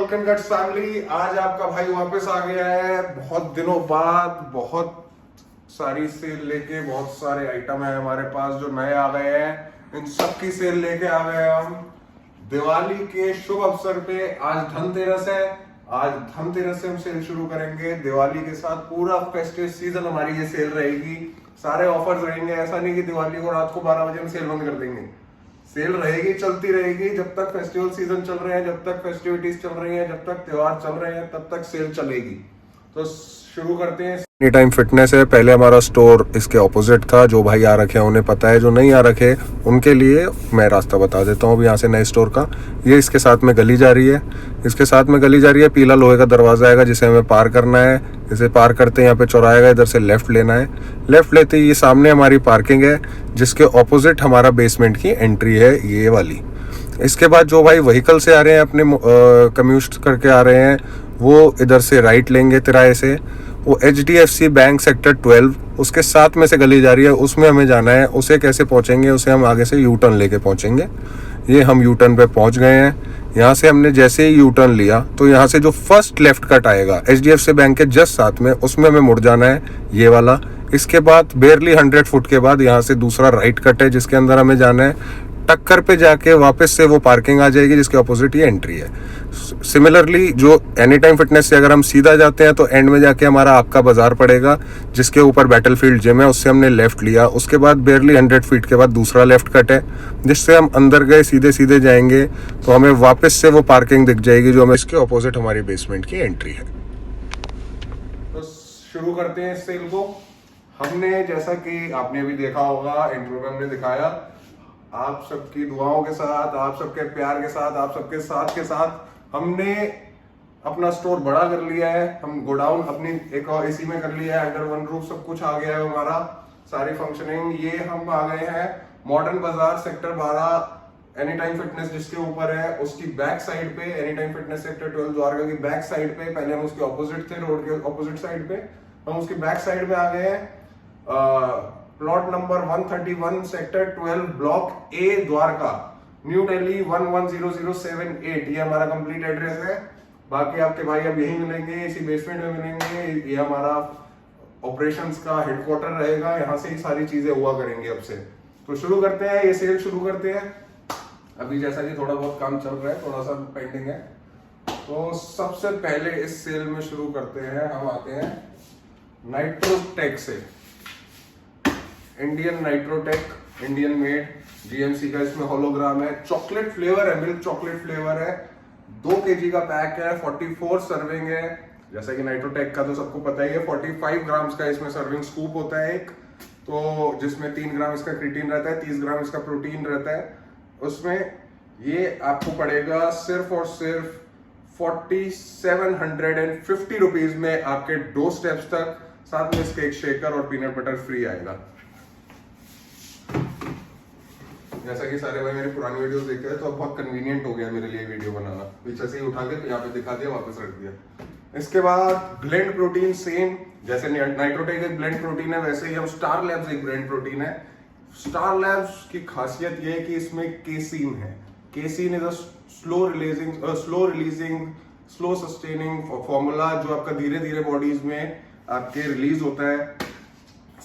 Token guts family, आज आपका भाई वापस आ गया है बहुत दिनों बाद। बहुत सारी सेल लेके, बहुत सारे आइटम है हमारे पास जो नए आ गए हैं। इन सब की सेल लेके आ गए हम दिवाली के शुभ अवसर पे। आज धनतेरस है, आज धनतेरस से हम सेल शुरू करेंगे। दिवाली के साथ पूरा फेस्टिव सीजन हमारी ये सेल रहेगी, सारे ऑफर्स रहेंगे। ऐसा नहीं कि दिवाली को रात को 12 बजे हम सेल बंद कर देंगे। सेल रहेगी, चलती रहेगी जब तक फेस्टिवल सीजन चल रहे हैं, जब तक फेस्टिविटीज चल रही हैं, जब तक त्योहार चल रहे हैं, तब तक सेल चलेगी। तो शुरू करते हैं। एनी टाइम फिटनेस है, पहले हमारा स्टोर इसके ऑपोजिट था। जो भाई आ रखे हैं उन्हें पता है, जो नहीं आ रखे उनके लिए मैं रास्ता बता देता हूँ। अब यहाँ से नए स्टोर का ये इसके साथ में गली जा रही है, इसके साथ में गली जा रही है। पीला लोहे का दरवाजा आएगा जिसे हमें पार करना है। इसे पार करते यहाँ पे चौराहा आएगा, इधर से लेफ्ट लेना है। लेफ्ट लेते ही ये सामने हमारी पार्किंग है, जिसके ऑपोजिट हमारा बेसमेंट की एंट्री है ये वाली। इसके बाद जो भाई व्हीकल से आ रहे हैं, अपने कम्यूट करके आ रहे हैं, वो इधर से राइट लेंगे तिराहे से। वो HDFC बैंक सेक्टर 12 उसके साथ में से गली जा रही है, उसमें हमें जाना है। उसे कैसे पहुंचेंगे, उसे हम आगे से यू टर्न लेके पहुंचेंगे। ये हम यू टर्न पे पहुंच गए हैं। यहाँ से हमने जैसे ही यू टर्न लिया तो यहाँ से जो फर्स्ट लेफ्ट कट आएगा HDFC बैंक के जस्ट साथ में, उसमें हमें मुड़ जाना है, ये वाला। इसके बाद बेरली 100 फुट के बाद यहाँ से दूसरा राइट कट है, जिसके अंदर हमें जाना है। टक्कर पे जाके वापस से वो पार्किंग आ जाएगी, जिसके ऑपोजिट ये एंट्री है। सिमिलरली जो एनी टाइम फिटनेस से अगर हम सीधा जाते हैं तो एंड में जाके हमारा आपका बाजार पड़ेगा, जिसके ऊपर बैटलफील्ड जिम है। उससे हमने लेफ्ट लिया, उसके बाद बेरली 100 फीट के बाद दूसरा लेफ्ट कट है, जिससे हम अंदर गए, सीधे सीधे जाएंगे तो हमें वापस से वो पार्किंग दिख जाएगी, जो हमें इसके ऑपोजिट हमारी बेसमेंट की एंट्री है। तो शुरू करते हैं इस सेल को। हमने, जैसा कि आपने अभी देखा होगा, इंट्रो में हमने दिखाया, आप सबकी दुआओं के साथ, आप सबके प्यार के साथ, आप सबके साथ के साथ हमने अपना स्टोर बड़ा कर लिया है। हम गोडाउन अपनी एक और इसी में कर लिया है, अंडर वन रूफ सब कुछ आ गया है हमारा, सारी फंक्शनिंग। ये हम आ गए हैं मॉडर्न बाजार सेक्टर 12, एनी टाइम फिटनेस जिसके ऊपर है उसकी बैक साइड पे। Any time fitness sector 12 Dwarka की बैक साइड पे, पहले हम उसके ऑपोजिट थे, रोड के ऑपोजिट साइड पे, हम उसकी बैक साइड पे आ गए हैं। प्लॉट नंबर 131 सेक्टर 12 ब्लॉक ए द्वारका, न्यू दिल्ली 110078। ये हमारा कंप्लीट एड्रेस है। बाकी आपके भाई अब यही मिलेंगे, इसी बेसमेंट में मिलेंगे। ये हमारा ऑपरेशंस का हेडक्वार्टर रहेगा, यहाँ से ही सारी चीजें हुआ करेंगी अब से। तो शुरू करते हैं, ये सेल शुरू करते हैं। अभी जैसा कि थोड़ा बहुत काम चल रहा है, थोड़ा सा पेंडिंग है। तो सबसे पहले इस सेल में शुरू करते हैं, हम आते हैं नाइट्रोटेक से। Indian Nitrotech, Indian made, GMC का इसमें होलोग्राम है। चॉकलेट फ्लेवर है, मिल्क चॉकलेट फ्लेवर है। 2 kg का पैक है, 44 सर्विंग है। जैसा कि नाइट्रोटेक का तो सबको पता ही है, 45 ग्राम्स का इसमें सर्विंग स्कूप होता है एक, तो जिसमें 3 ग्राम इसका क्रिएटिन रहता है, 30 ग्राम इसका प्रोटीन रहता है। उसमें ये आपको पड़ेगा सिर्फ और सिर्फ 4750 रुपीज में आपके 2 स्टेप्स तक। साथ में इसके एक शेकर और पीनट बटर फ्री आएगा। जैसा कि सारे भाई मेरी पुरानी वीडियोस देखते हैं, तो अब बहुत कन्वीनियंट हो गया मेरे लिए वीडियो बनाना। पीछे से ही उठा के तो यहाँ पे दिखा दिया, वापस रख दिया। इसके बाद ब्लेंड प्रोटीन, सेम जैसे नाइट्रोटेक एक ब्लेंड प्रोटीन है, वैसे ही हम स्टार लैब्स एक ब्लेंड प्रोटीन है। स्टार लैब्स की खासियत ये है कि इसमें केसीन है। Casein is a slow releasing slow sustaining formula, जो आपका धीरे धीरे बॉडीज में आपके रिलीज होता है,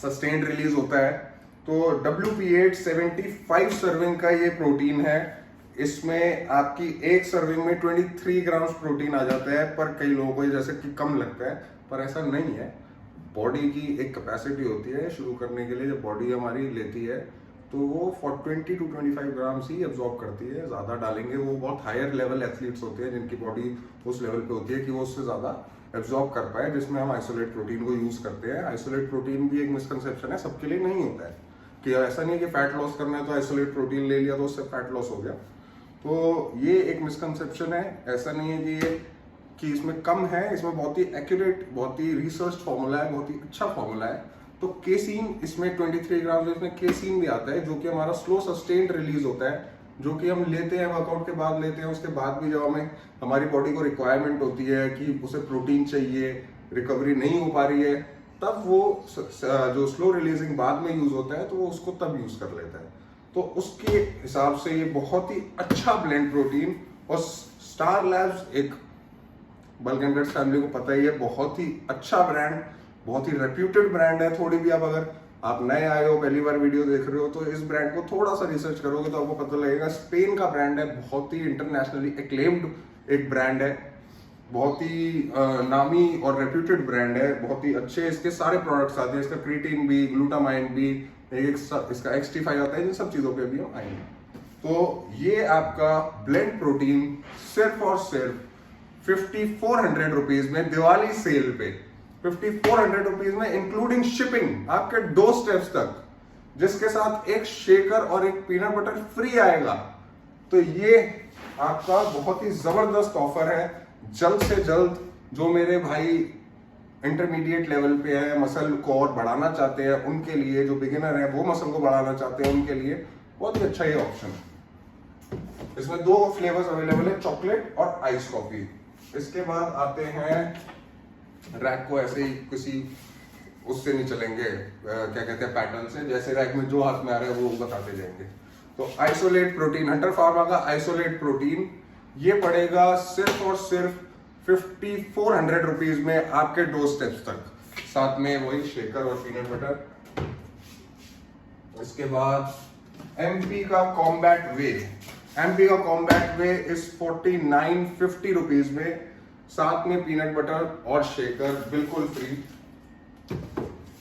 सस्टेन्ड रिलीज होता है। तो WP8 75 सर्विंग का ये प्रोटीन है। इसमें आपकी एक सर्विंग में 23 ग्राम प्रोटीन आ जाता है, पर कई लोगों को जैसे कि कम लगता है, पर ऐसा नहीं है। बॉडी की एक कैपेसिटी होती है शुरू करने के लिए, जब बॉडी हमारी लेती है तो वो 20 to 25 ग्राम ही एब्जॉर्ब करती है। ज़्यादा डालेंगे, वो बहुत हायर लेवल एथलीट्स होते हैं जिनकी बॉडी उस लेवल पे होती है कि वो उससे ज़्यादा एब्जॉर्ब कर पाए, जिसमें हम आइसोलेट प्रोटीन को यूज़ करते हैं। आइसोलेट प्रोटीन भी एक मिसकंसेप्शन है, सबके लिए नहीं होता है कि ऐसा नहीं है कि फैट लॉस करना है तो आइसोलेट प्रोटीन ले लिया तो उससे फैट लॉस हो गया। तो ये एक मिसकंसेप्शन है। ऐसा नहीं है कि ये कि इसमें कम है, इसमें बहुत ही एक्यूरेट, बहुत ही रिसर्च फॉर्मूला है, बहुत ही अच्छा फॉर्मूला है। तो केसीन इसमें 23 ग्राम, इसमें केसीन भी आता है, जो कि हमारा स्लो सस्टेन्ड रिलीज होता है, जो कि हम लेते हैं वर्कआउट के बाद लेते हैं। उसके बाद भी जब हमें हमारी बॉडी को रिक्वायरमेंट होती है कि उसे प्रोटीन चाहिए, रिकवरी नहीं हो पा रही है, तब वो जो स्लो रिलीजिंग बाद में यूज होता है तो वो उसको तब यूज कर लेता है। तो उसके हिसाब से ये बहुत ही अच्छा ब्लेंड प्रोटीन। और स्टार लैब्स एक बल्क एंड गट्स फैमिली को पता ही है, बहुत ही अच्छा ब्रांड, बहुत ही रेप्यूटेड ब्रांड है। थोड़ी भी अगर आप नए आए हो, पहली बार वीडियो देख रहे हो, तो इस ब्रांड को थोड़ा सा रिसर्च करोगे तो आपको पता लगेगा। स्पेन का ब्रांड है, बहुत ही इंटरनेशनली एक्लेम्ड एक ब्रांड है, बहुत ही नामी और रेप्यूटेड ब्रांड है, बहुत ही अच्छे इसके सारे प्रोडक्ट्स आते हैं। इसका क्रिएटिन भी, ग्लूटामाइन भी, इसका एक्सटी5 आता है, इन सब चीजों पे भी हम आएंगे। तो ये आपका ब्लेंड प्रोटीन सिर्फ और सिर्फ 5400 रुपीज में, दिवाली सेल पे 5400 रुपीज में, इंक्लूडिंग शिपिंग आपके 2 स्टेप्स तक, जिसके साथ एक शेकर और एक पीनट बटर फ्री आएगा। तो ये आपका बहुत ही जबरदस्त ऑफर है। जल्द से जल्द जो मेरे भाई इंटरमीडिएट लेवल पे है, मसल को और बढ़ाना चाहते हैं, उनके लिए, जो बिगिनर है वो मसल को बढ़ाना चाहते हैं, उनके लिए बहुत ही अच्छा ये ऑप्शन है। इसमें 2 फ्लेवर्स अवेलेबल है, चॉकलेट और आइस कॉफी। इसके बाद आते हैं रैक को ऐसे ही किसी उससे नहीं चलेंगे, क्या कहते हैं, पैटर्न से, जैसे रैक में जो हाथ में आ रहा है वो बताते जाएंगे। तो आइसोलेट प्रोटीन, हंटर फार्मा का आइसोलेट प्रोटीन, ये पड़ेगा सिर्फ और सिर्फ 5400 रुपीज में आपके 2 स्टेप्स तक, साथ में वही शेकर और पीनट बटर। इसके बाद एमपी का कॉम्बैट वे, एमपी का कॉम्बैट वे इस 4950 रुपीज में, साथ में पीनट बटर और शेकर बिल्कुल फ्री।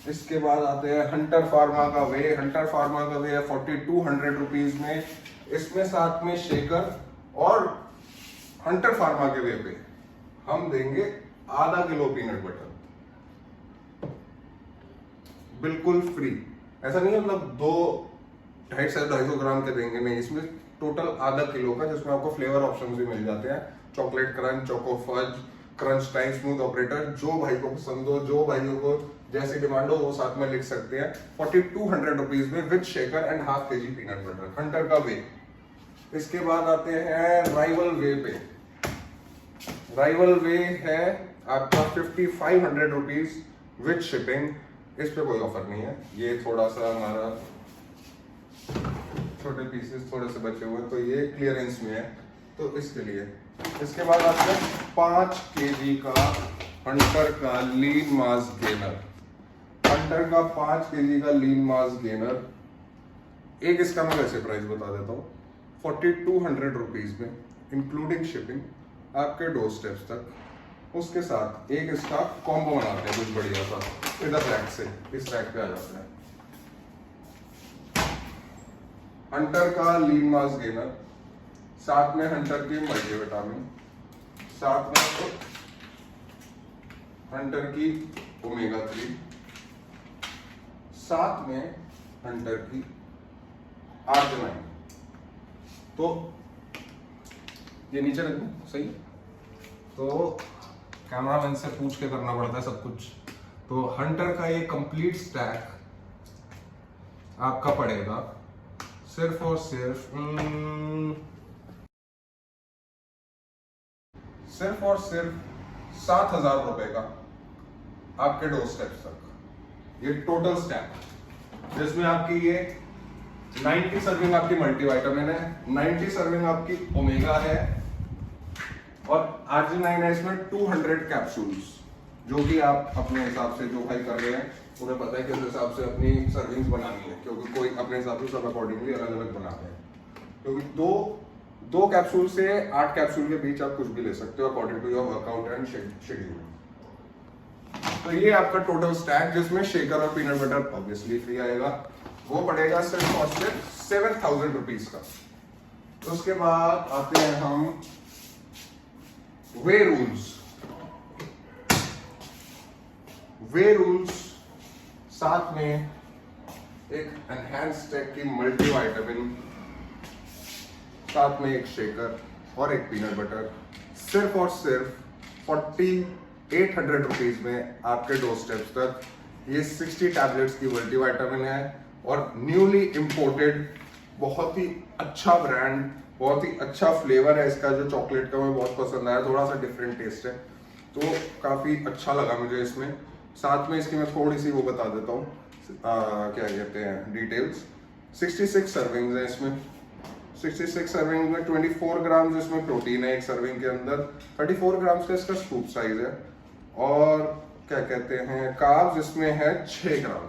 इसके बाद आते हैं हंटर फार्मा का वे, हंटर फार्मा का वे है 4200 रुपीज में, इसमें साथ में शेकर और हंटर फार्मा के वे पे हम देंगे आधा किलो पीनट बटर बिल्कुल फ्री। ऐसा नहीं है मतलब 250-250 ग्राम के देंगे, नहीं, इसमें टोटल आधा किलो का, जिसमें आपको फ्लेवर ऑप्शंस भी मिल जाते हैं, chocolate crunch, choco fudge, crunch time, smooth operator, जो भाई को पसंद हो, जो भाइयों को जैसी डिमांड हो वो साथ में लिख सकते हैं। 4200 रुपीज में with shaker and half kg peanut butter, Hunter का वे। इसके बाद आते हैं राइवल वे पे, राइवल वे है आपका 5500 रुपीज विद शिपिंग। इस पे कोई ऑफर नहीं है, ये थोड़ा सा हमारा छोटे पीसेस थोड़े से बचे हुए, तो ये क्लियरेंस में है, तो इसके लिए। इसके बाद आपका 5 kg का हंटर का लीन मास गेनर, हंटर का 5 kg का लीन मास गेनर, एक इसका मैं वैसे प्राइस बता देता हूँ, 4200 रुपीज में इंक्लूडिंग शिपिंग आपके 2 स्टेप्स तक। उसके साथ एक इसका कॉम्बो बनाते हैं कुछ बढ़िया सा, इधर रैक से इस रैक पे आ जाता है। हंटर का लीन मास गेनर, साथ में हंटर की मल्टीविटामिन, साथ में हंटर की ओमेगा 3, साथ में हंटर की आर्जिनाइन। तो ये नीचे रख दूं, सही? तो कैमरामैन से पूछ के करना पड़ता है सब कुछ। तो हंटर का ये कंप्लीट स्टैक आपका पड़ेगा सिर्फ और सिर्फ सिर्फ और सिर्फ 7000 रुपए का आपके 2 स्टेप्स तक। ये टोटल स्टैक, जिसमें आपकी ये 90 सर्विंग आपकी मल्टीविटामिन है, 90 सर्विंग आपकी ओमेगा है, और आर्जिनाइन है इसमें 200 कैप्सूल्स, जो कि आप अपने हिसाब से, जो भाई कर रहे हैं उन्हें पता है किस हिसाब से अपनी सर्विंग्स बनानी है, क्योंकि कोई अपने हिसाब से सब अकॉर्डिंगली अलग अलग बनाते हैं। क्योंकि दो कैप्सूल से 8 कैप्सूल के बीच आप कुछ भी ले सकते हो according to your workout and schedule. तो ये आपका टोटल स्टैक, जिसमें शेकर और पीनट बटर ऑब्वियसली फ्री आएगा, वो पड़ेगा सिर्फ और सिर्फ 7000 रुपीज का। तो उसके बाद आते हैं हम वे रूल्स। वे रूल्स साथ में एक एनहांस टेक की मल्टीविटामिन, साथ में एक शेकर और एक पीनट बटर, सिर्फ और सिर्फ 4800 रुपीज में आपके 2 स्टेप्स तक। ये 60 टैबलेट्स की मल्टीविटामिन है और न्यूली इंपोर्टेड, बहुत ही अच्छा ब्रांड, बहुत ही अच्छा फ्लेवर है इसका, जो चॉकलेट का मुझे बहुत पसंद आया, थोड़ा सा डिफरेंट टेस्ट है, तो काफी अच्छा लगा मुझे इसमें। साथ में इसकी मैं थोड़ी सी वो बता देता हूँ, क्या कहते हैं, डिटेल्स। 66 सर्विंग्स है इसमें, 66 सर्विंग में 24 ग्राम इसमें प्रोटीन है एक सर्विंग के अंदर, 34 ग्राम का इसका स्कूप साइज है। और क्या कहते हैं, कार्ब्स इसमें है 6 ग्राम।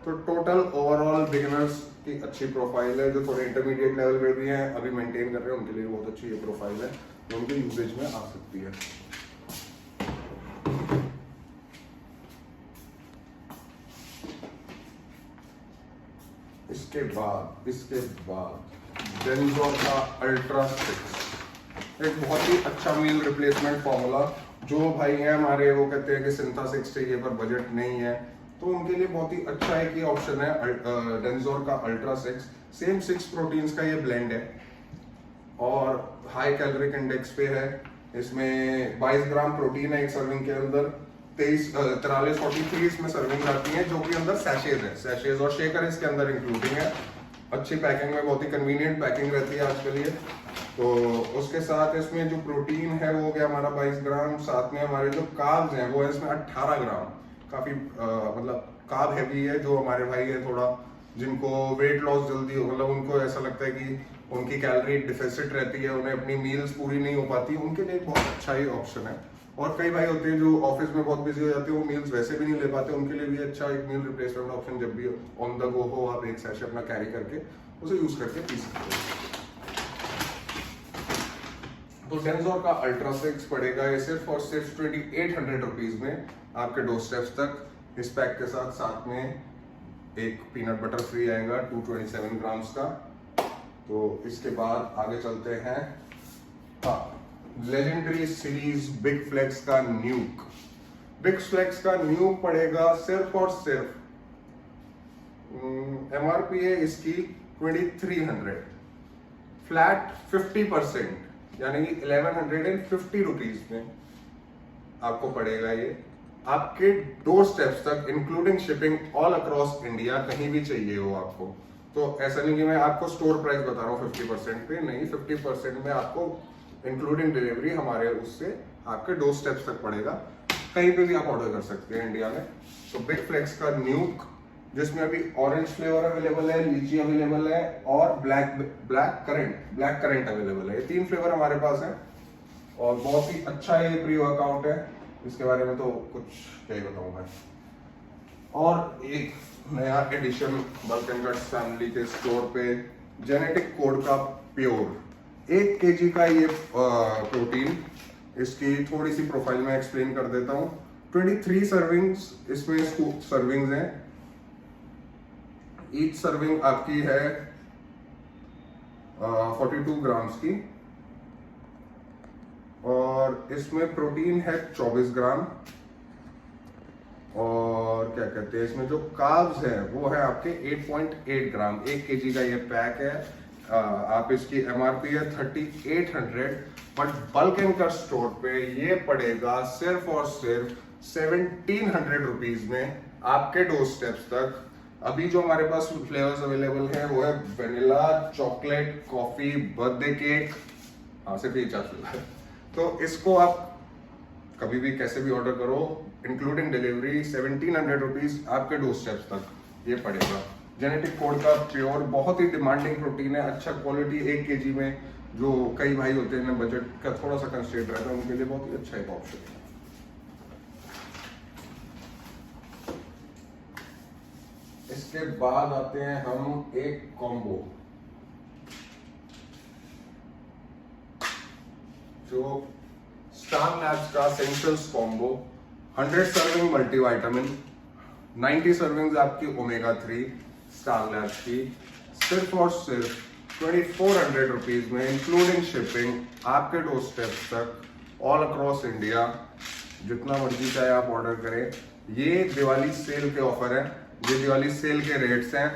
तो टोटल ओवरऑल बिगिनर्स की अच्छी प्रोफाइल है, जो थोड़े इंटरमीडिएट लेवल पे भी हैं अभी मेंटेन कर रहे हैं, उनके लिए बहुत अच्छी ये प्रोफाइल है, जो उनके यूजेज में आ सकती है। इसके बाद डेंजोर का अल्ट्रा 6, एक बहुत ही अच्छा मील रिप्लेसमेंट फॉर्मूला। जो भाई हैं हमारे, वो कहते हैं कि सिंथा 6 चाहिए पर बजट नहीं है, तो उनके लिए बहुत ही अच्छा एक ये ऑप्शन है डेंजोर का अल्ट्रा 6। सेम 6 प्रोटीन्स का ये ब्लेंड है और हाई कैलोरिक इंडेक्स पे है। इसमें 22 ग्राम प्रोटीन है एक सर्विंग के अंदर, 43 इसमें सर्विंग आती है, जो कि अंदर सैशेज है, सैशेज और शेकर इसके अंदर इंक्लूडिंग है। अच्छी पैकिंग में, बहुत ही कन्वीनियंट पैकिंग रहती है आजकल ये। तो उसके साथ इसमें जो प्रोटीन है वो हो गया हमारा 22 ग्राम, साथ में हमारे जो कार्ब्स हैं वो है इसमें 18 ग्राम। काफी मतलब कार्ब हैवी है। जो हमारे भाई है थोड़ा, जिनको वेट लॉस जल्दी हो, मतलब उनको ऐसा लगता है कि उनकी कैलोरी डिफिसिट रहती है, उन्हें अपनी मील्स पूरी नहीं हो पाती, उनके लिए बहुत अच्छा ही ऑप्शन है। और कई भाई होते हैं जो ऑफिस में बहुत बिजी हो जाते हैं, वो मील्स वैसे भी नहीं ले पाते, उनके लिए भी अच्छा एक मील रिप्लेसमेंट ऑप्शन, जब भी ऑन द गो हो आप एक सैशे अपना कैरी करके उसे यूज करके पी सकते हो। तो डेंजोर का अल्ट्रा 6 पड़ेगा ये सिर्फ और सिर्फ 2800 रुपीज में आपके डोर स्टेप्स तक। इस पैक के साथ साथ में एक पीनट बटर फ्री आएगा 227 ग्राम्स का। तो इसके बाद आगे चलते हैं, लेजेंडरी सीरीज बिग फ्लेक्स का न्यूक। बिग फ्लेक्स का न्यूक पड़ेगा सिर्फ और सिर्फ MRP है इसकी 2300, फ्लैट 50%, यानी कि 1150 रुपीज में आपको पड़ेगा ये, आपके डोर स्टेप्स तक including shipping all across India, कहीं भी चाहिए हो आपको। तो ऐसा नहीं कि मैं आपको स्टोर प्राइस बता रहा हूँ 50% पे, नहीं, 50% में आपको इंक्लूडिंग डिलीवरी हमारे उससे आपके डोर स्टेप्स तक पड़ेगा, कहीं पे भी आप ऑर्डर कर सकते हैं इंडिया में। तो बिग फ्लेक्स का न्यूक, जिसमें अभी ऑरेंज फ्लेवर अवेलेबल है, लीची अवेलेबल है और ब्लैक करंट अवेलेबल है। ये 3 फ्लेवर हमारे पास है और बहुत ही अच्छा ये प्री वर्कआउट है, इसके बारे में तो कुछ क्या ही बताऊं मैं। और एक नया addition bulk and guts family के स्टोर पे, जेनेटिक कोड का प्योर 1 kg का ये प्रोटीन। इसकी थोड़ी सी प्रोफाइल में एक्सप्लेन कर देता हूँ। 23 सर्विंग्स इसमें सर्विंग्स हैं, ईच सर्विंग आपकी है 42 ग्राम्स की, और इसमें प्रोटीन है 24 ग्राम, और क्या कहते हैं इसमें जो कार्ब्स है वो है आपके 8.8 ग्राम। 1 kg का ये पैक है। आप इसकी MRP है 3800, but bulk and cut store पे ये पड़ेगा सिर्फ और सिर्फ 1700 रुपीज में आपके डोर स्टेप्स तक। अभी जो हमारे पास फ्लेवर्स अवेलेबल हैं वो है vanilla, chocolate, coffee, birthday cake, सिर्फ ये 4 फ्लेवर। तो इसको आप कभी भी कैसे भी ऑर्डर करो, इंक्लूडिंग डिलीवरी 1700 रुपीज आपके डोर स्टेप्स तक ये पड़ेगा। जेनेटिक कोड का प्योर, बहुत ही डिमांडिंग प्रोटीन है, अच्छा क्वालिटी 1 kg में। जो कई भाई होते हैं बजट का थोड़ा सा कंस्ट्रेंट रहता है, उनके लिए बहुत ही अच्छा एक ऑप्शन है। इसके बाद आते हैं हम एक कॉम्बो, जो स्टार लैब्स का centrals combo, 100 serving multivitamin, 90 servings आपकी ओमेगा 3 स्टार लैब्स की, सिर्फ और सिर्फ 2400 रुपीज में इंक्लूडिंग शिपिंग आपके डोर स्टेप्स तक ऑल अक्रॉस इंडिया। जितना मर्जी चाहे आप ऑर्डर करें। ये दिवाली सेल के ऑफर है, ये दिवाली सेल के रेट्स हैं।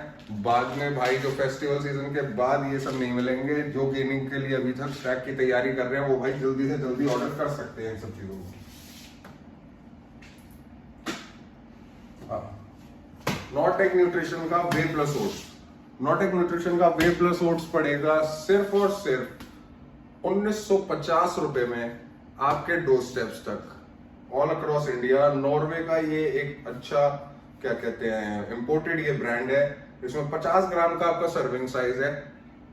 बाद में भाई जो फेस्टिवल सीजन के बाद ये सब नहीं मिलेंगे। जो गेमिंग के लिए अभी तक स्टैक की तैयारी कर रहे हैं वो भाई जल्दी से जल्दी ऑर्डर कर सकते हैं इन सब चीजों को। नॉटेक न्यूट्रिशन का वे प्लस ओट्स, नॉटेक न्यूट्रिशन का वे प्लस ओट्स पड़ेगा सिर्फ और सिर्फ 1950 रुपए में आपके डोर स्टेप्स तक ऑल अक्रॉस इंडिया। नॉर्वे का ये एक अच्छा क्या कहते हैं इंपोर्टेड ये ब्रांड है। इसमें 50 ग्राम का आपका सर्विंग साइज है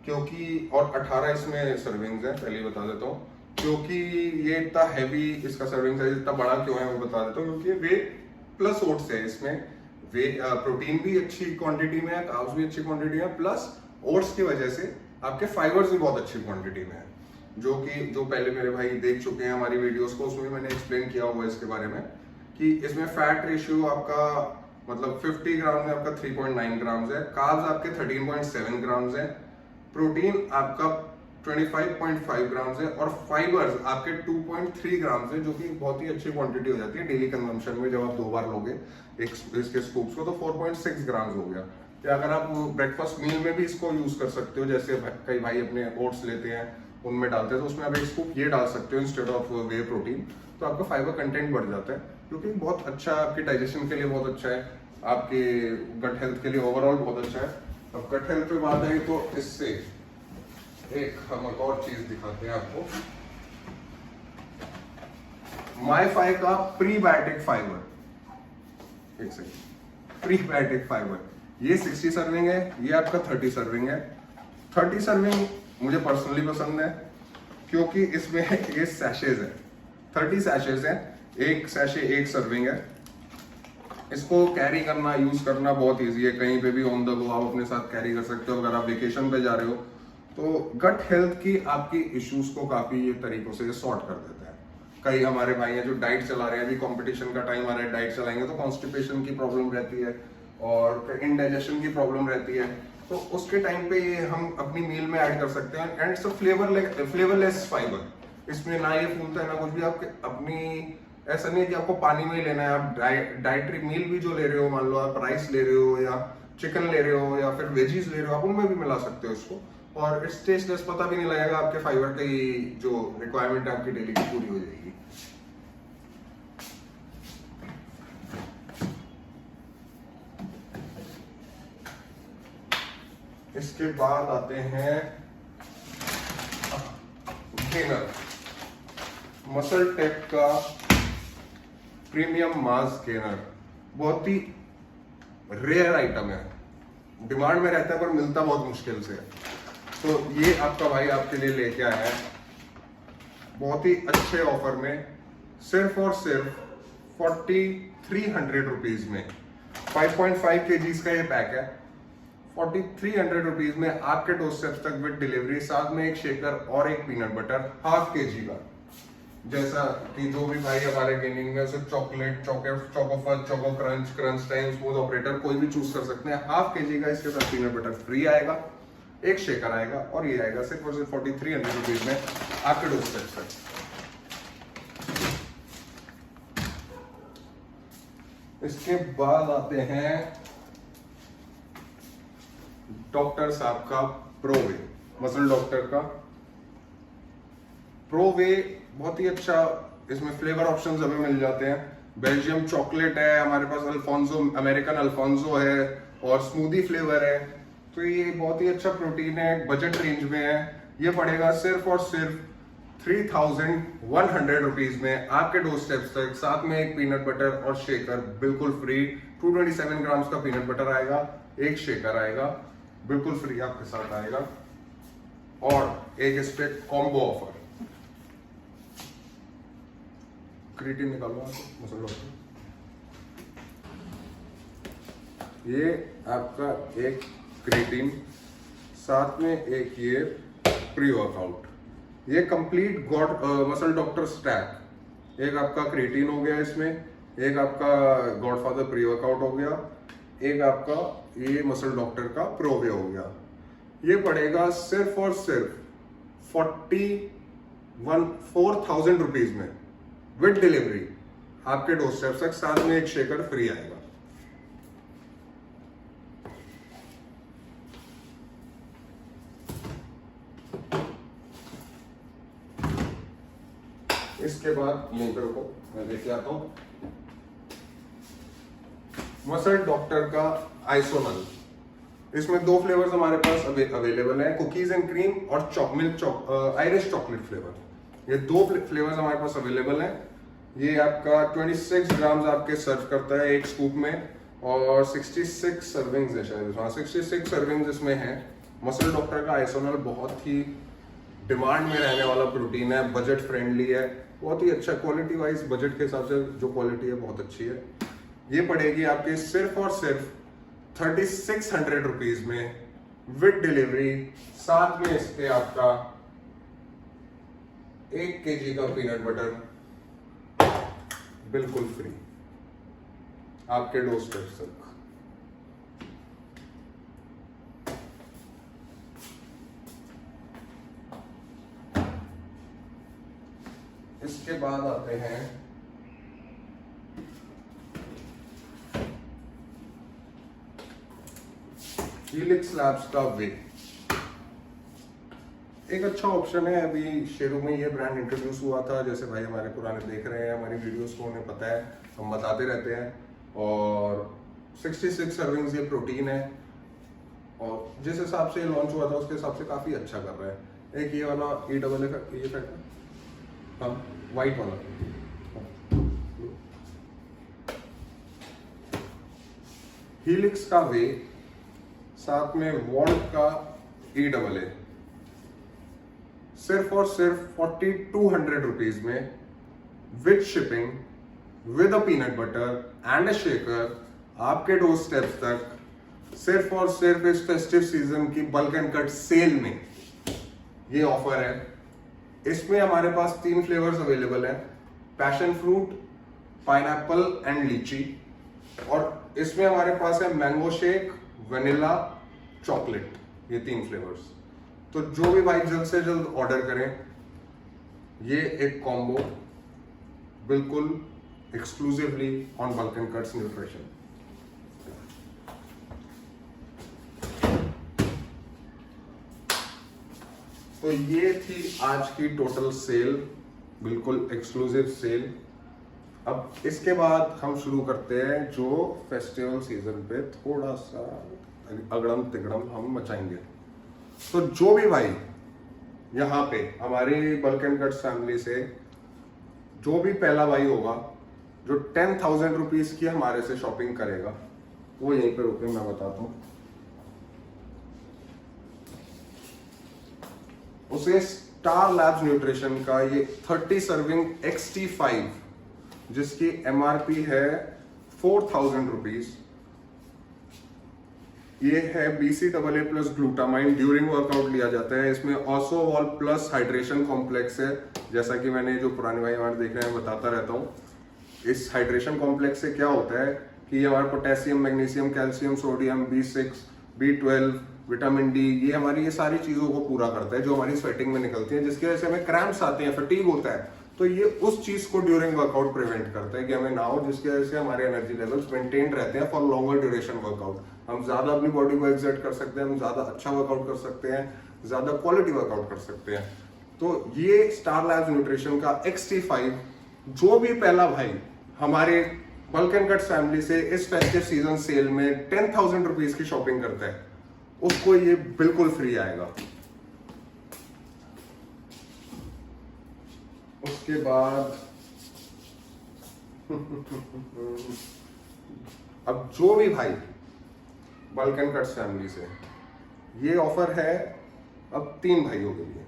क्योंकि और 18 इसमें सर्विंग्स है, पहले ही बता देता हूँ। क्योंकि ये इतना हैवी, इसका सर्विंग साइज इतना बड़ा क्यों है वो बता देता हूँ। क्योंकि वे प्लस ओट्स है इसमें, वे प्रोटीन भी अच्छी क्वांटिटी में है, कार्ब्स भी अच्छी क्वांटिटी में, प्लस ओट्स की वजह से आपके फाइबर्स भी बहुत अच्छी क्वांटिटी में है। जो पहले मेरे भाई देख चुके हैं हमारी वीडियोस को, उसमें मैंने एक्सप्लेन किया हुआ है इसके बारे में कि इसमें फैट रेशियो आपका मतलब 50 ग्राम में आपका 3.9 ग्राम्स है, कार्ब्स आपके 13.7 ग्राम्स है, प्रोटीन आपका 25.5 ग्राम्स है और फाइबर्स आपके 2.3 ग्राम्स है, जो कि बहुत ही अच्छी क्वांटिटी हो जाती है डेली कंजम्पशन में। जब आप 2 बार लोगे इसके स्कूप्स को तो 4.6 ग्राम्स हो गया। या अगर आप ब्रेकफास्ट मील में भी इसको यूज कर सकते हो, जैसे कई भाई अपने ओट्स लेते हैं उनमें डालते हैं, तो उसमें आप एक स्कूप ये डाल सकते हो इंस्टेड ऑफ वे प्रोटीन, तो आपका फाइबर कंटेंट बढ़ जाता है, क्योंकि बहुत अच्छा आपके डाइजेशन के लिए बहुत अच्छा है, आपके गट हेल्थ के लिए ओवरऑल बहुत अच्छा है। अब गट हेल्थ पे बात आई तो इससे एक हम एक और चीज दिखाते हैं आपको, माई5 का प्रीबायोटिक फाइबर। एक सेकंड, प्रीबायोटिक फाइबर ये 60 सर्विंग है, ये आपका 30 सर्विंग है। 30 सर्विंग मुझे पर्सनली पसंद है क्योंकि इसमें ये सैशेज है, 30 सैशेज है, एक सैशे एक सर्विंग है। इसको कैरी करना, यूज करना बहुत इजी है, कहीं पे भी ऑन द गो आप अपने साथ कैरी कर सकते हो। अगर आप वेकेशन पे जा रहे हो तो गट हेल्थ की आपकी इश्यूज को काफी ये तरीकों से सॉर्ट कर देता है। कई हमारे भाई हैं जो डाइट चला रहे हैं, अभी कंपटीशन का टाइम आ रहा है, डाइट चलाएंगे तो कॉन्स्टिपेशन की प्रॉब्लम रहती है और इंडाइजेशन की प्रॉब्लम रहती है, तो उसके टाइम पे ये हम अपनी मील में ऐड कर सकते हैं। एंड इट्स फ्लेवरलेस फाइबर, इसमें ना ये फूलता है ना कुछ भी। आपके अपनी ऐसा नहीं है कि आपको पानी में ही लेना है, आप डाइटरी मील भी जो ले रहे हो, मान लो आप राइस ले रहे हो या चिकन ले रहे हो या फिर वेजीज ले रहे हो, आप उनमें भी मिला सकते हो इसको, और इट्स टेस्टलेस, पता भी नहीं लगेगा, आपके फाइबर की जो रिक्वायरमेंट है आपकी डेली की पूरी हो जाएगी। इसके बाद आते हैं गेनर, मसल टेक का प्रीमियम मास गेनर। बहुत ही रेयर आइटम है, डिमांड में रहता है पर मिलता बहुत मुश्किल से है। तो ये आपका भाई आपके लिए लेके आया है बहुत ही अच्छे ऑफर में, सिर्फ और सिर्फ 4300 रुपीज में। 5.5 kg का ये पैक है, 4300 रुपीज में आपके डोरस्टेप तक विद डिलीवरी, साथ में एक शेकर और एक पीनट बटर ½ kg का। जैसा कि जो भी भाई हमारे गेनिंग में, चॉकलेट, चोकोफल, choco crunch, crunch time, smooth operator, कोई भी चूज कर सकते हैं। ½ kg का इसके साथ पीनट बटर फ्री आएगा, एक शेकर आएगा और ये आएगा सिर्फ और सिर्फ 4300 रुपीज में आपके डोरस्टेप तक। इसके बाद आते हैं डॉक्टर साहब का प्रोवे, मसल डॉक्टर का प्रोवे बहुत ही अच्छा, इसमें फ्लेवर ऑप्शंस हमें मिल जाते हैं। बेल्जियम चॉकलेट है हमारे पास, अल्फोंसो, अमेरिकन अल्फोंसो है और स्मूदी फ्लेवर है। तो ये बहुत ही अच्छा प्रोटीन है, बजट रेंज में है। ये पड़ेगा सिर्फ और सिर्फ 3100 रुपीज में आपके डोरस्टेप तक, साथ में एक पीनट बटर और शेकर बिल्कुल फ्री। 227 ग्राम्स का पीनट बटर आएगा, एक शेकर आएगा, बिल्कुल फ्री आपके साथ आएगा, और एक इस पे कॉम्बो ऑफर। क्रिएटिन निकालो मसल डॉक्टर, ये आपका एक क्रिएटिन, साथ में एक ये प्री वर्कआउट, ये कंप्लीट मसल डॉक्टर स्टैक। एक आपका क्रिएटिन हो गया इसमें, एक आपका गॉडफादर प्री वर्कआउट हो गया, एक आपका ये मसल डॉक्टर का प्रोवे हो गया। ये पड़ेगा सिर्फ और सिर्फ 4000 रुपीज में विद डिलीवरी आपके डोरस्टेप तक, साथ में एक शेकर फ्री आएगा। इसके बाद यहीं पर रुको, मैं लेके आता हूं मसल डॉक्टर का आइसोनल। इसमें 2 फ्लेवर्स हमारे पास अवेलेबल है, कुकीज एंड क्रीम और आयरिश चॉकलेट फ्लेवर। ये 2 फ्लेवर्स हमारे पास अवेलेबल है। ये आपका 26 ग्राम्स आपके सर्व करता है एक स्कूप में, और 66 सर्विंग्स है शायद, हाँ 66 सर्विंग्स इसमें है। मसल डॉक्टर का आइसोनल बहुत ही डिमांड में रहने वाला प्रोटीन है, बजट फ्रेंडली है, बहुत ही अच्छा क्वालिटी वाइज, बजट के हिसाब से जो क्वालिटी है बहुत अच्छी है। ये पड़ेगी आपके सिर्फ और सिर्फ 3600 रुपीज में विद डिलीवरी। साथ में इसके आपका 1 kg का पीनट बटर बिल्कुल फ्री आपके डोर स्टेप तक। इसके बाद आते हैं हीलिक्स लैब्स का वे। एक अच्छा ऑप्शन है, अभी शुरू में ये ब्रांड इंट्रोड्यूस हुआ था, जैसे भाई हमारे पुराने देख रहे हैं हमारी वीडियोस को उन्हें पता है, हम बताते रहते हैं। और 66 सर्विंग्स ये प्रोटीन है और जिस हिसाब से लॉन्च हुआ था उसके हिसाब से काफी अच्छा कर रहा है। एक ये वाला ये फैक्टर, हाँ वाइट वाला, हीलिक्स का वे, साथ में वॉल्ट का EAA, सिर्फ और सिर्फ 4200 रुपीज में with shipping, with a peanut butter and a shaker आपके डोर स्टेप्स तक, सिर्फ और सिर्फ इस फेस्टिव सीजन की बल्क एंड कट सेल में ये ऑफर है। इसमें हमारे पास 3 फ्लेवर्स अवेलेबल है, पैशन फ्रूट, पाइनएप्पल एंड लीची। और इसमें हमारे पास है मैंगो शेक, वनीला, चॉकलेट, ये 3 फ्लेवर्स। तो जो भी भाई जल्द से जल्द ऑर्डर करें, ये एक कॉम्बो बिल्कुल exclusively on bulk and cuts nutrition. तो ये थी आज की टोटल सेल, बिल्कुल एक्सक्लूसिव सेल। अब इसके बाद हम शुरू करते हैं जो फेस्टिवल सीजन पे थोड़ा सा अगड़म तिगड़म हम मचाएंगे। तो जो भी भाई यहाँ पे हमारी बल्क एंड कट्स फैमिली से जो भी पहला भाई होगा जो 10,000 रुपीज की हमारे से शॉपिंग करेगा, वो यहीं पे रुके, मैं बताता हूँ। उसे स्टार लैब्स न्यूट्रिशन का ये 30 सर्विंग XT5 जिसकी MRP है 4000 रुपीज, ये है BCAA plus glutamine, during workout लिया जाता है। इसमें ऑसोवॉल प्लस हाइड्रेशन कॉम्प्लेक्स है, जैसा कि मैंने जो पुराने भाई हमारे देख रहे हैं बताता रहता हूँ। इस हाइड्रेशन कॉम्प्लेक्स से क्या होता है कि ये हमारे potassium, magnesium, calcium, sodium, B6, B12, vitamin D, ये हमारी ये सारी चीजों को पूरा करता है जो हमारी स्वेटिंग में निकलती है, जिसकी वजह से हमें क्रैम्प्स आते हैं, फटीग होता है। तो ये उस चीज को ड्यूरिंग वर्कआउट प्रिवेंट करता है कि हमें ना हो, जिसकी वजह से हमारे एनर्जी लेवल्स मेंटेन रहते हैं फॉर लॉन्गर ड्यूरेशन वर्कआउट। हम ज्यादा अपनी बॉडी को एक्सर्ट कर सकते हैं, हम ज्यादा अच्छा वर्कआउट कर सकते हैं, ज्यादा क्वालिटी वर्कआउट कर सकते हैं। तो ये स्टार लैब्स न्यूट्रिशन का XT5 जो भी पहला भाई हमारे बल्क एंड कट्स फैमिली से इस फेस्टिव सीजन सेल में 10,000 रुपीज की शॉपिंग करता है, उसको ये बिल्कुल फ्री आएगा। उसके बाद अब जो भी भाई बल्क एंड कट्स फैमिली से, ये ऑफर है अब 3 भाइयों के लिए।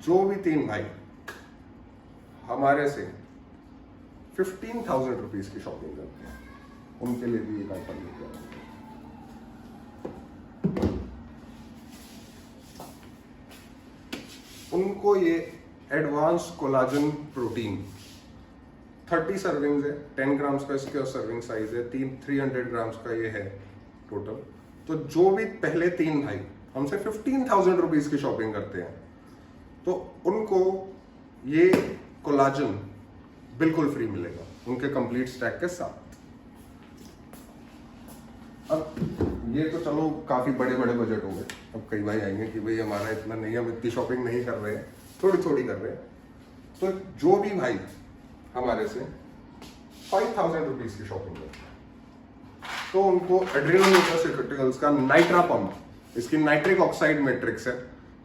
जो भी 3 भाई हमारे से 15,000 रुपीज की शॉपिंग करते हैं, उनके लिए भी एक ऑफर लेके आए। उनको ये एडवांस कोलाजन प्रोटीन 30 सर्विंग्स है, 10 ग्राम्स का इसका सर्विंग साइज है, 300 ग्राम्स का ये है टोटल। तो जो भी पहले 3 भाई हमसे 15,000 रुपीज की शॉपिंग करते हैं, तो उनको ये कोलाजन बिल्कुल फ्री मिलेगा उनके कंप्लीट स्टैक के साथ। अब ये तो चलो काफी बड़े बड़े बजट हो गए। अब कई भाई आएंगे कि भाई हमारा इतना नहीं, हम इतनी शॉपिंग नहीं कर रहे हैं, थोड़ी थोड़ी कर रहे हैं। तो जो भी भाई हमारे से 5,000 रुपीज की शॉपिंग करते हैं, तो उनको एड्रेनल न्यूट्रास्यूटिकल्स का नाइट्रा पंप, इसकी नाइट्रिक ऑक्साइड मैट्रिक्स है,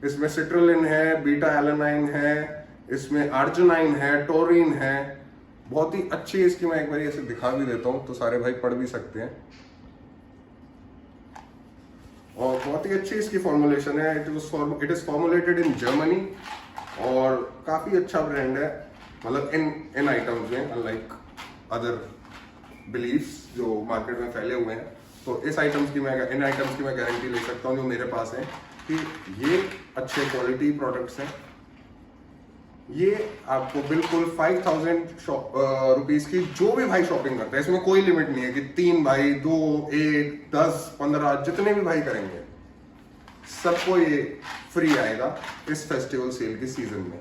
इसमें सिट्रुलिन है, बीटा एलेनाइन है, इसमें अर्जिनाइन है, टोरिन है, बहुत ही अच्छी। इसकी मैं एक बार ऐसे दिखा भी देता हूं तो सारे भाई पढ़ भी सकते हैं। और बहुत ही अच्छी इसकी फॉर्मुलेशन है। It is formulated in Germany और काफी अच्छा ब्रांड है, मतलब इन आइटम्स में, अनलाइक अदर बिलीव्स जो मार्केट में फैले हुए हैं। तो इन आइटम्स की मैं गारंटी ले सकता हूँ जो मेरे पास है कि ये अच्छे क्वालिटी प्रोडक्ट्स हैं। ये आपको बिल्कुल 5000 रुपीज की जो भी भाई शॉपिंग करता है, इसमें कोई लिमिट नहीं है कि 3 भाई, 2, 1, 10, 15 जितने भी भाई करेंगे सबको ये फ्री आएगा इस फेस्टिवल सेल की सीजन में।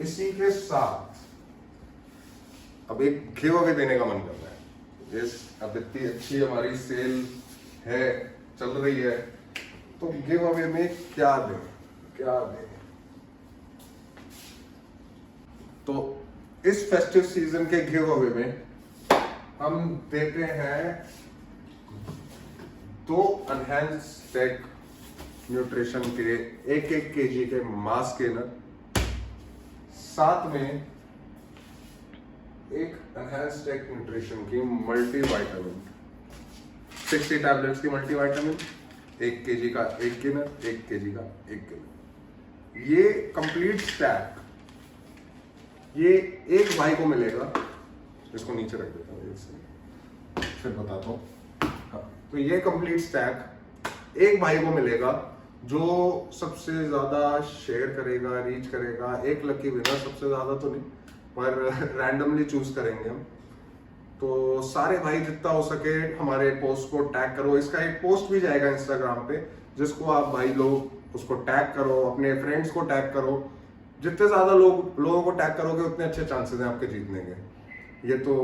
इसी के साथ अब एक गिव अवे देने का मन कर रहा है। अब इतनी अच्छी हमारी सेल है, चल रही है, तो गिव अवे में क्या दें। तो इस फेस्टिव सीजन के गिव अवे में हम देते हैं 2 एनहांस टेक न्यूट्रिशन के 1 kg के मास गेनर, साथ में एक एनहांस टेक न्यूट्रिशन की मल्टीविटामिन 60 टैबलेट्स की मल्टीविटामिन, 1 kg का 1 गेनर, 1 kg का 1 गेनर। ये कंप्लीट स्टैक ये एक भाई को मिलेगा। इसको नीचे रख देता हूँ, फिर बताता हूँ। हाँ, तो ये कंप्लीट स्टैक एक भाई को मिलेगा जो सबसे ज्यादा शेयर करेगा, रीच करेगा। एक लकी विनर, सबसे ज्यादा तो नहीं पर रैंडमली चूज करेंगे हम। तो सारे भाई जितना हो सके हमारे पोस्ट को टैग करो। इसका एक पोस्ट भी जाएगा इंस्टाग्राम पे, जिसको आप भाई लोग उसको टैग करो, अपने फ्रेंड्स को टैग करो। जितने ज्यादा लोगों को टैग करोगे उतने अच्छे चांसेस हैं आपके जीतने के। ये तो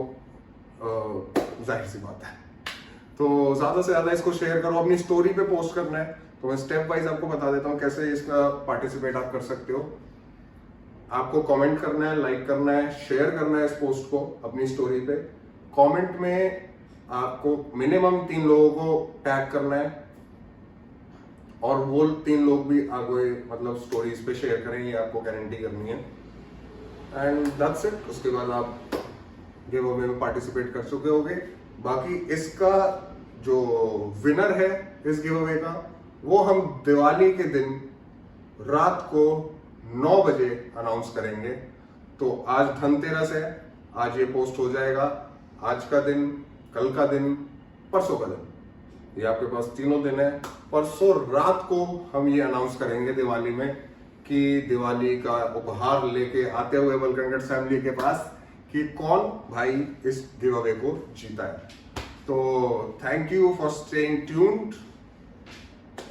जाहिर सी बात है। तो ज्यादा से ज्यादा इसको शेयर करो, अपनी स्टोरी पे पोस्ट करना है। तो मैं स्टेप वाइज आपको बता देता हूँ कैसे इसका पार्टिसिपेट आप कर सकते हो। आपको कमेंट करना है, लाइक करना है, शेयर करना है इस पोस्ट को अपनी स्टोरी पे। कमेंट में आपको मिनिमम 3 लोगों को टैग करना है और वो 3 लोग भी आगे मतलब स्टोरीज पे शेयर करें, ये आपको गारंटी करनी है। And that's it. उसके बाद आप गिव अवे में पार्टिसिपेट कर चुके होगे। बाकी इसका जो विनर है इस गिव अवे का, वो हम दिवाली के दिन रात को 9 बजे अनाउंस करेंगे। तो आज धनतेरस है, आज ये पोस्ट हो जाएगा। आज का दिन, कल का दिन, परसों का दिन, ये आपके पास तीनों दिन है। परसों रात को हम ये अनाउंस करेंगे दिवाली में कि दिवाली का उपहार लेके आते हुए बलकंगड़ फैमिली के पास कि कौन भाई इस गिव अवे को जीता है। तो thank you for staying tuned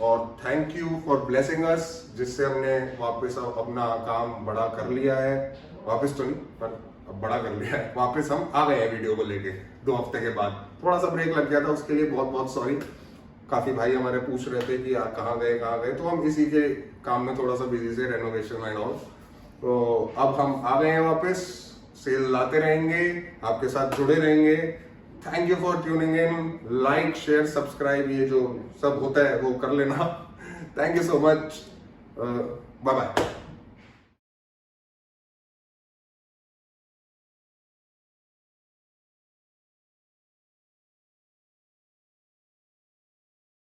और thank you for blessing us, जिससे हमने वापस अपना काम बड़ा कर लिया है। वापस तो नहीं पर अब बड़ा कर लिया है। वापस हम आ गए हैं वीडियो को लेके 2 हफ्ते के बाद। थोड़ा सा ब्रेक लग गया था, उसके लिए बहुत बहुत सॉरी। काफी भाई हमारे पूछ रहे थे कि कहाँ गए, तो हम इसी के काम में थोड़ा सा बिजी थे, रेनोवेशन एंड ऑल। तो अब हम आ गए हैं वापस, सेल लाते रहेंगे, आपके साथ जुड़े रहेंगे। Thank you for tuning in. Like, share, subscribe, ये जो सब होता है वो कर लेना। Thank you so much. Bye bye.